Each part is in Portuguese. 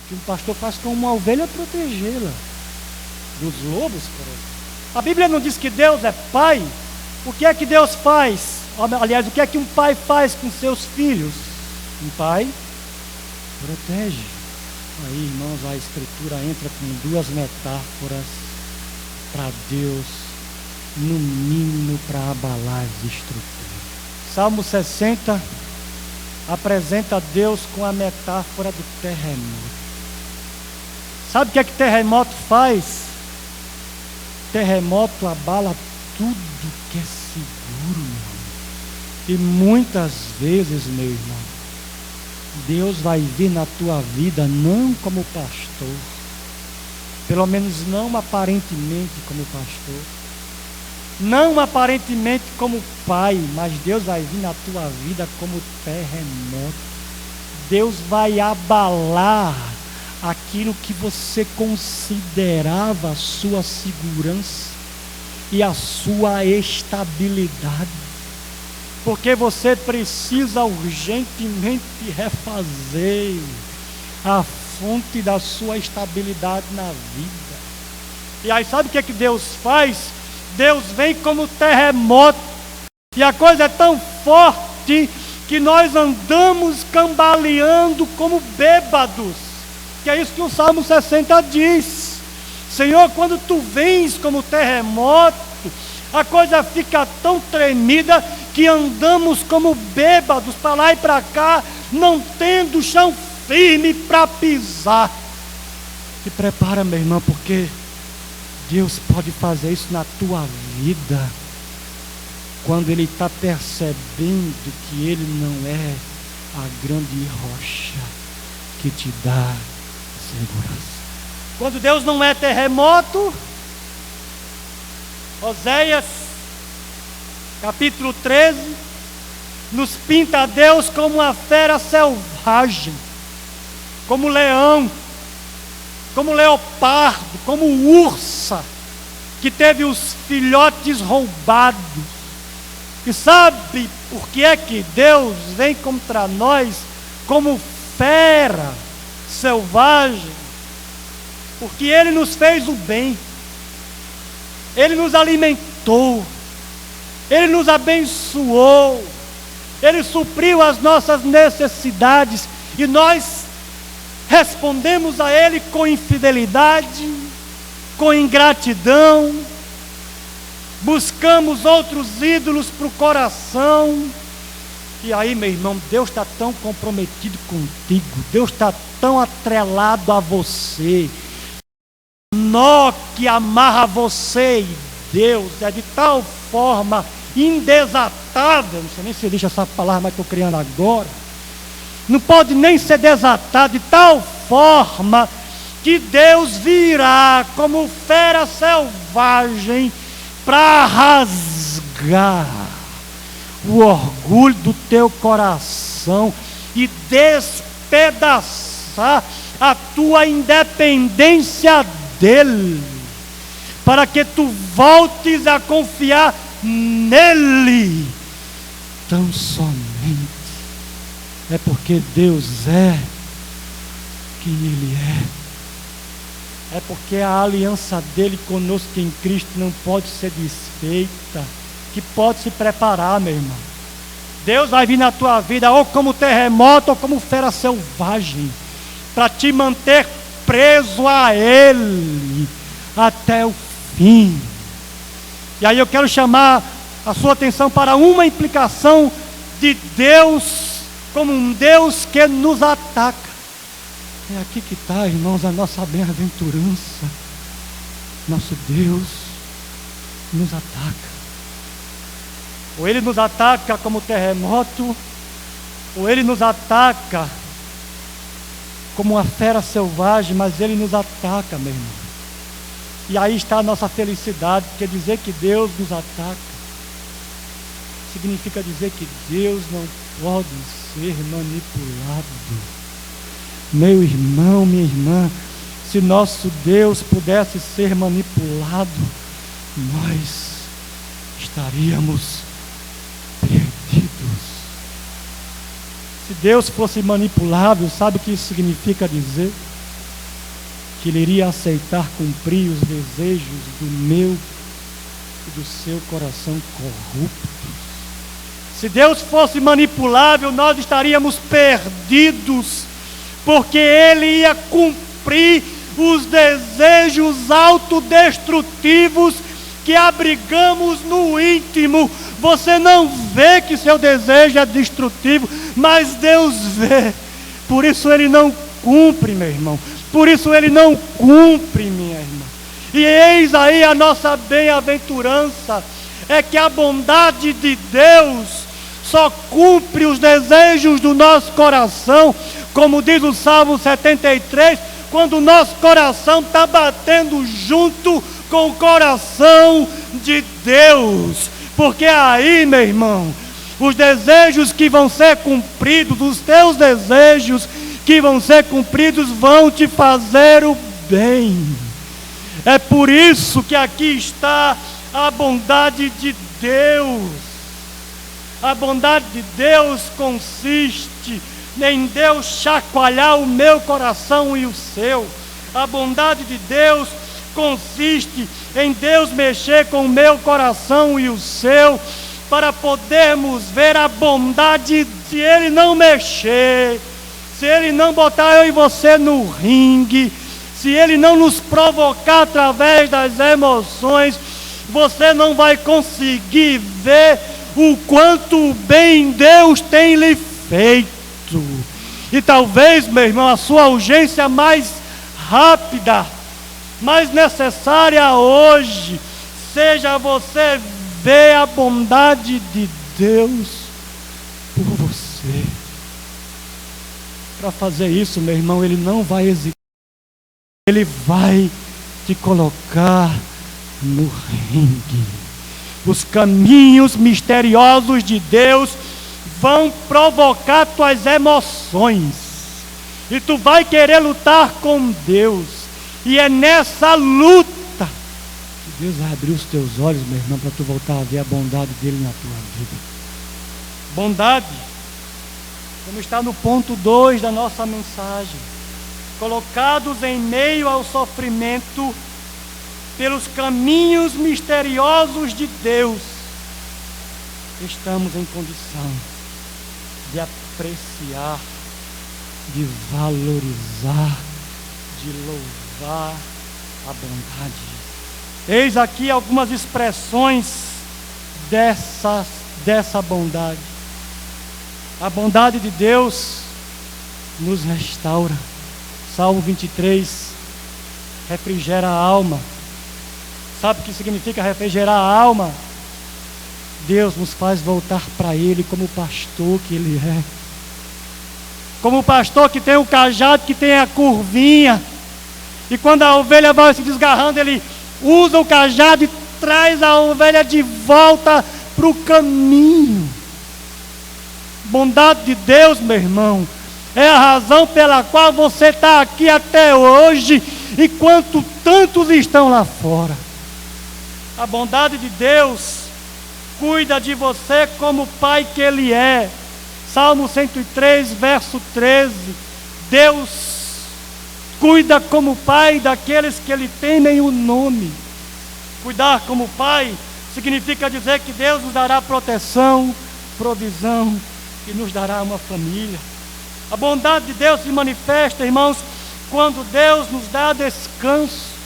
que um pastor faz com uma ovelha é protegê-la dos lobos, por exemplo. A Bíblia não diz que Deus é pai. O que é que Deus faz? Aliás, o que é que um pai faz com seus filhos? Um pai protege. Aí, irmãos, a Escritura entra com duas metáforas para Deus, no mínimo para abalar as estruturas. Salmo 60 apresenta Deus com a metáfora do terremoto. Sabe o que é que terremoto faz? Terremoto abala tudo que é seguro, meu irmão. E muitas vezes, meu irmão, Deus vai vir na tua vida não como pastor, pelo menos não aparentemente como pastor, não aparentemente como pai, mas Deus vai vir na tua vida como terremoto. Deus vai abalar aquilo que você considerava a sua segurança e a sua estabilidade, porque você precisa urgentemente refazer a fonte da sua estabilidade na vida. E aí sabe o que é que Deus faz? Deus vem como terremoto, e a coisa é tão forte que nós andamos cambaleando como bêbados, que é isso que o Salmo 60 diz. Senhor, quando tu vens como terremoto, a coisa fica tão tremida que andamos como bêbados para lá e para cá, não tendo chão firme para pisar. Se prepara, meu irmão, porque Deus pode fazer isso na tua vida, quando Ele está percebendo que Ele não é a grande rocha que te dá segurança. Quando Deus não é terremoto, Oséias capítulo 13 nos pinta Deus como uma fera selvagem, como leão, como leopardo, como ursa, que teve os filhotes roubados. E sabe por que é que Deus vem contra nós como fera selvagem? Porque Ele nos fez o bem, Ele nos alimentou, Ele nos abençoou, Ele supriu as nossas necessidades, e nós respondemos a Ele com infidelidade, com ingratidão, buscamos outros ídolos para o coração. E aí, meu irmão, Deus está tão comprometido contigo, Deus está tão atrelado a você, nó que amarra você e Deus é de tal forma indesatável, não sei nem se existe essa palavra, mas estou criando agora, não pode nem ser desatado, de tal forma que Deus virá como fera selvagem para rasgar o orgulho do teu coração e despedaçar a tua independência dele, para que tu voltes a confiar nele. Tão somente é porque Deus é quem Ele é porque a aliança dele conosco em Cristo não pode ser desfeita, que pode se preparar, meu irmão. Deus vai vir na tua vida ou como terremoto ou como fera selvagem, para te manter preso a Ele até o fim. E aí eu quero chamar a sua atenção para uma implicação de Deus como um Deus que nos ataca. É aqui que está, irmãos, a nossa bem-aventurança. Nosso Deus nos ataca. Ou Ele nos ataca como terremoto, ou Ele nos ataca como uma fera selvagem, mas Ele nos ataca, meu irmão. E aí está a nossa felicidade, porque dizer que Deus nos ataca significa dizer que Deus não pode ser manipulado. Meu irmão, minha irmã, se nosso Deus pudesse ser manipulado, nós estaríamos perdidos. Se Deus fosse manipulável, sabe o que isso significa dizer? que Ele iria aceitar cumprir os desejos do meu e do seu coração corrupto. Se Deus fosse manipulável, nós estaríamos perdidos, porque Ele ia cumprir os desejos autodestrutivos que abrigamos no íntimo. Você não vê que seu desejo é destrutivo, mas Deus vê. Por isso Ele não cumpre, meu irmão. Por isso Ele não cumpre, minha irmã. E eis aí a nossa bem-aventurança, é que a bondade de Deus só cumpre os desejos do nosso coração, como diz o Salmo 73, quando o nosso coração está batendo junto com o coração de Deus. Porque aí, meu irmão, os desejos que vão ser cumpridos, os teus desejos que vão ser cumpridos, vão te fazer o bem. É por isso que aqui está a bondade de Deus. A bondade de Deus consiste em Deus chacoalhar o meu coração e o seu. A bondade de Deus consiste em Deus mexer com o meu coração e o seu, para podermos ver a bondade. Se Ele não mexer, se Ele não botar eu e você no ringue, se Ele não nos provocar através das emoções, você não vai conseguir ver o quanto bem Deus tem lhe feito. E talvez, meu irmão, a sua urgência mais rápida, mais necessária hoje, seja você ver a bondade de Deus por você. Para fazer isso, meu irmão, Ele não vai exigir, Ele vai te colocar no ringue. Os caminhos misteriosos de Deus vão provocar tuas emoções, e tu vai querer lutar com Deus, e é nessa luta que Deus vai abrir os teus olhos, meu irmão, para tu voltar a ver a bondade dele na tua vida. Bondade, como está no ponto 2 da nossa mensagem, colocados em meio ao sofrimento, pelos caminhos misteriosos de Deus, estamos em condição de apreciar, de valorizar, de louvar a bondade. Eis aqui algumas expressões dessa bondade. A bondade de Deus nos restaura. Salmo 23, refrigera a alma. Sabe o que significa refrigerar a alma? Deus nos faz voltar para Ele como o pastor que Ele é. Como o pastor que tem o cajado, que tem a curvinha. E quando a ovelha vai se desgarrando, ele usa o cajado e traz a ovelha de volta para o caminho. Bondade de Deus, meu irmão, é a razão pela qual você está aqui até hoje, enquanto tantos estão lá fora. A bondade de Deus cuida de você como o Pai que Ele é. Salmo 103, verso 13. Deus cuida como Pai daqueles que Ele temem o nome. Cuidar como Pai significa dizer que Deus nos dará proteção, provisão e nos dará uma família. A bondade de Deus se manifesta, irmãos, quando Deus nos dá descanso.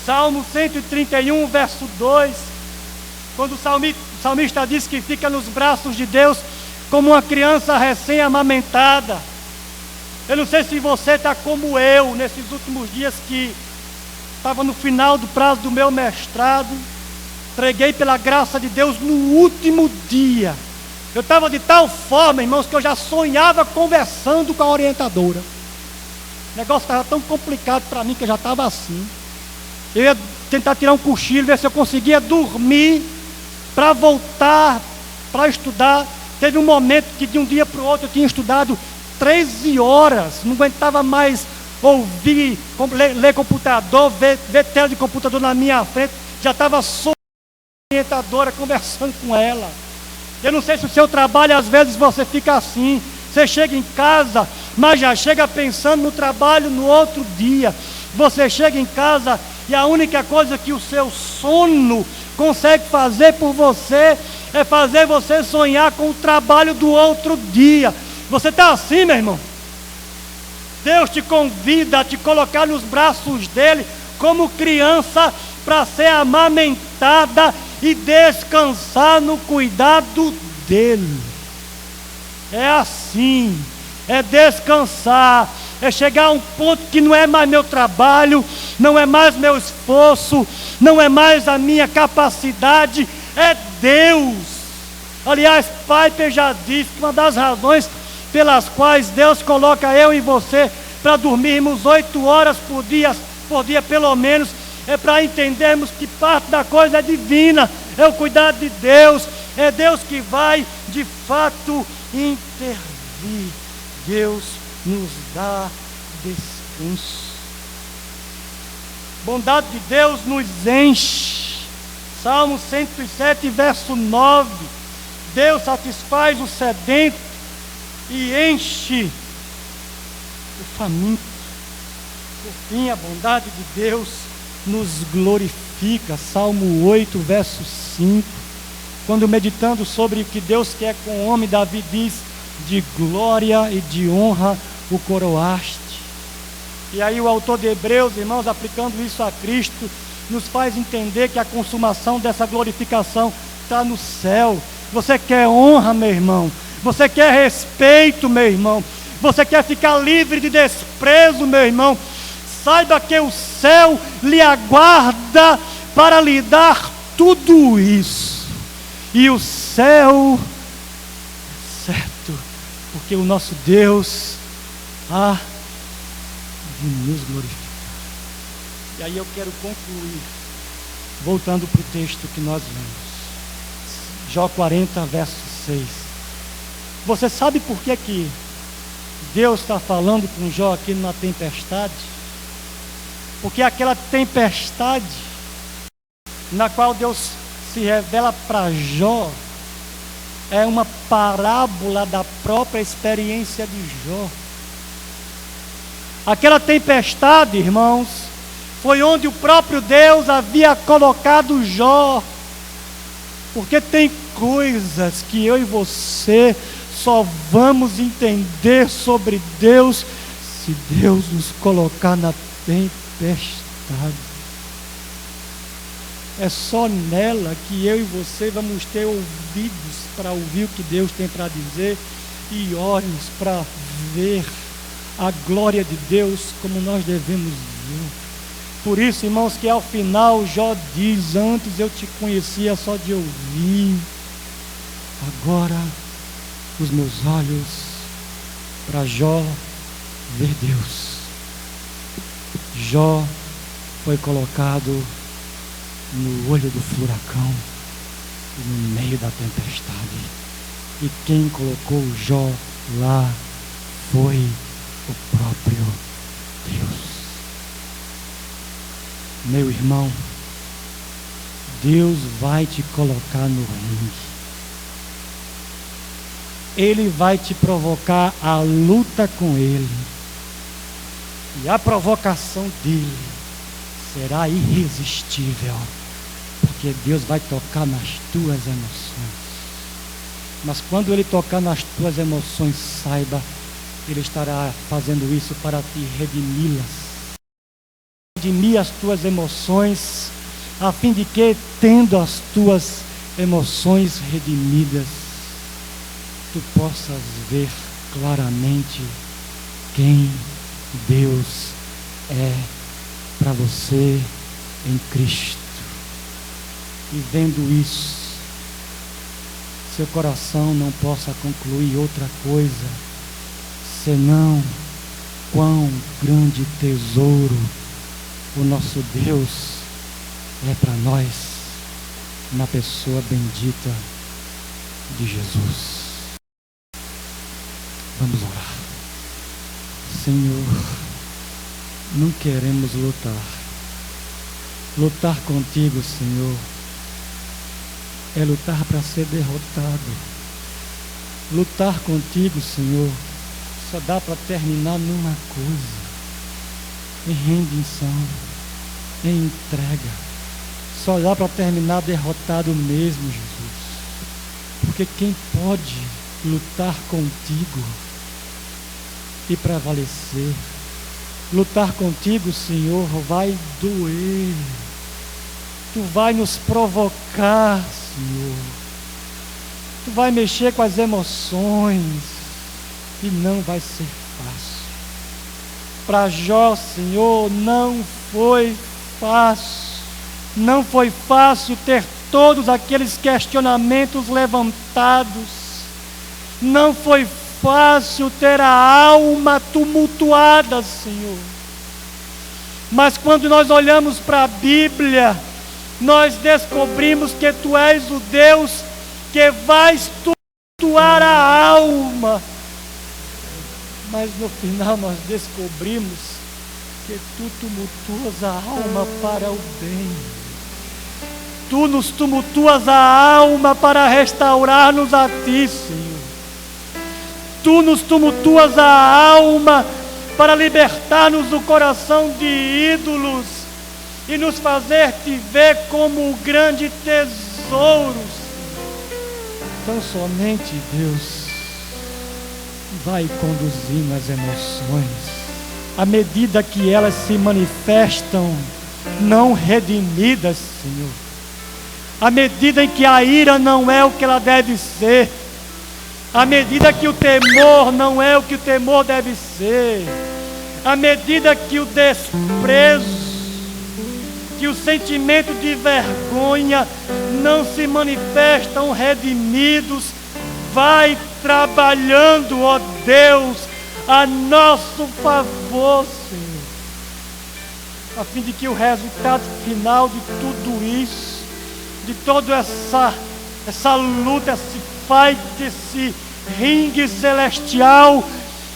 Salmo 131, verso 2, quando o salmista diz que fica nos braços de Deus como uma criança recém-amamentada. Eu não sei se você está como eu, nesses últimos dias que estava no final do prazo do meu mestrado, preguei pela graça de Deus no último dia. Eu estava de tal forma, irmãos, que eu já sonhava conversando com a orientadora. O negócio estava tão complicado para mim que eu já estava assim. Eu ia tentar tirar um cochilo, ver se eu conseguia dormir para voltar para estudar. Teve um momento que de um dia para o outro eu tinha estudado 13 horas, não aguentava mais ouvir, ler computador, ver tela de computador na minha frente, já estava só a orientadora conversando com ela. Eu não sei se o seu trabalho, às vezes você fica assim, você chega em casa, mas já chega pensando no trabalho no outro dia. Você chega em casa e a única coisa que o seu sono consegue fazer por você é fazer você sonhar com o trabalho do outro dia. Você está assim, meu irmão? Deus te convida a te colocar nos braços dele como criança para ser amamentada e descansar no cuidado dele. É assim, é descansar, é chegar a um ponto que não é mais meu trabalho, não é mais meu esforço, não é mais a minha capacidade, é Deus. Aliás, Piper já disse que uma das razões pelas quais Deus coloca eu e você para dormirmos 8 horas por dia pelo menos, é para entendermos que parte da coisa é divina, é o cuidado de Deus, é Deus que vai de fato intervir. Deus nos dá descanso. Bondade de Deus nos enche. Salmo 107, verso 9. Deus satisfaz o sedento e enche o faminto. Por fim, a bondade de Deus nos glorifica. Salmo 8, verso 5. Quando meditando sobre o que Deus quer com o homem, Davi diz: de glória e de honra o coroaste. E aí o autor de Hebreus, irmãos, aplicando isso a Cristo, nos faz entender que a consumação dessa glorificação está no céu. Você quer honra, meu irmão? Você quer respeito, meu irmão? Você quer ficar livre de desprezo, meu irmão? Saiba que o céu lhe aguarda para lhe dar tudo isso. E o céu é certo, porque o nosso Deus há de nos glorificar. E aí eu quero concluir, voltando para o texto que nós lemos. Jó 40, verso 6. Você sabe por que Deus está falando com Jó aqui numa tempestade? Porque aquela tempestade na qual Deus se revela para Jó é uma parábola da própria experiência de Jó. Aquela tempestade, irmãos, foi onde o próprio Deus havia colocado Jó. Porque tem coisas que eu e você só vamos entender sobre Deus se Deus nos colocar na tempestade. É só nela que eu e você vamos ter ouvidos para ouvir o que Deus tem para dizer e olhos para ver a glória de Deus como nós devemos ver. Por isso, irmãos, que ao final Jó diz: antes eu te conhecia só de ouvir, agora os meus olhos para Jó ver Deus. Jó foi colocado no olho do furacão, no meio da tempestade, e quem colocou Jó lá foi o próprio Deus. Meu irmão, Deus vai te colocar no ringue. Ele vai te provocar a luta com Ele. E a provocação dele será irresistível, porque Deus vai tocar nas tuas emoções. Mas quando Ele tocar nas tuas emoções, saiba, Ele estará fazendo isso para te redimi-las. Redimir as tuas emoções, a fim de que, tendo as tuas emoções redimidas, tu possas ver claramente quem Deus é para você em Cristo. E vendo isso, seu coração não possa concluir outra coisa senão quão grande tesouro o nosso Deus é para nós na pessoa bendita de Jesus. Vamos orar. Senhor, não queremos lutar. Lutar contigo, Senhor, é lutar para ser derrotado. Lutar contigo, Senhor, só dá para terminar numa coisa: em rendição, em entrega. Só olhar para terminar derrotado mesmo, Jesus. Porque quem pode lutar contigo e prevalecer? Lutar contigo, Senhor, vai doer. Tu vai nos provocar, Senhor. Tu vai mexer com as emoções e não vai ser fácil. Para Jó, Senhor, não foi fácil. Não foi fácil ter todos aqueles questionamentos levantados. Não foi fácil ter a alma tumultuada, Senhor. Mas quando nós olhamos para a Bíblia, nós descobrimos que Tu és o Deus que vais tumultuar a alma. Mas no final nós descobrimos que Tu tumultuas a alma para o bem. Tu nos tumultuas a alma para restaurar-nos a Ti, Senhor. Tu nos tumultuas a alma para libertar-nos do coração de ídolos e nos fazer Te ver como o grande tesouro. Então somente Deus vai conduzindo as emoções, à medida que elas se manifestam não redimidas, Senhor. À medida em que a ira não é o que ela deve ser, à medida que o temor não é o que o temor deve ser, à medida que o desprezo, que o sentimento de vergonha não se manifestam redimidos, vai trabalhando, ó Deus, a nosso favor, Senhor, a fim de que o resultado final de tudo isso, de toda essa luta, esse fight, esse ringue celestial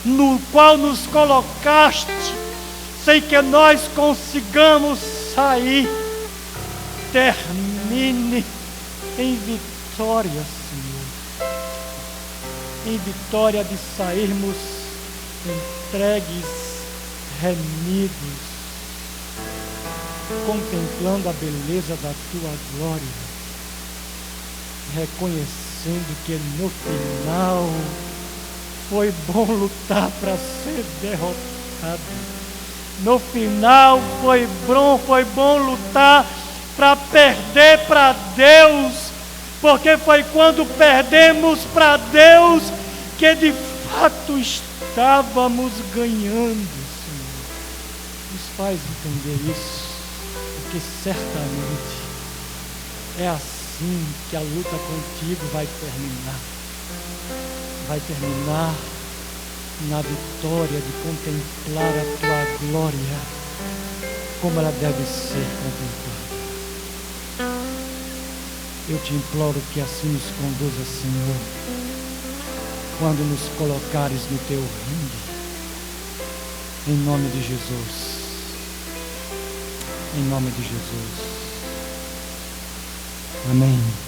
no qual nos colocaste, sem que nós consigamos sair, termine em vitória, Senhor, em vitória de sairmos entregues, remidos, contemplando a beleza da Tua glória, reconhecendo que no final foi bom lutar para ser derrotado. No final foi bom lutar para perder para Deus, porque foi quando perdemos para Deus que de fato estávamos ganhando, Senhor. Nos faz entender isso, porque certamente é assim que a luta contigo vai terminar. Vai terminar na vitória de contemplar a Tua glória como ela deve ser contemplada. Eu te imploro que assim nos conduza, Senhor, quando nos colocares no Teu ringue, em nome de Jesus. Em nome de Jesus. Amém.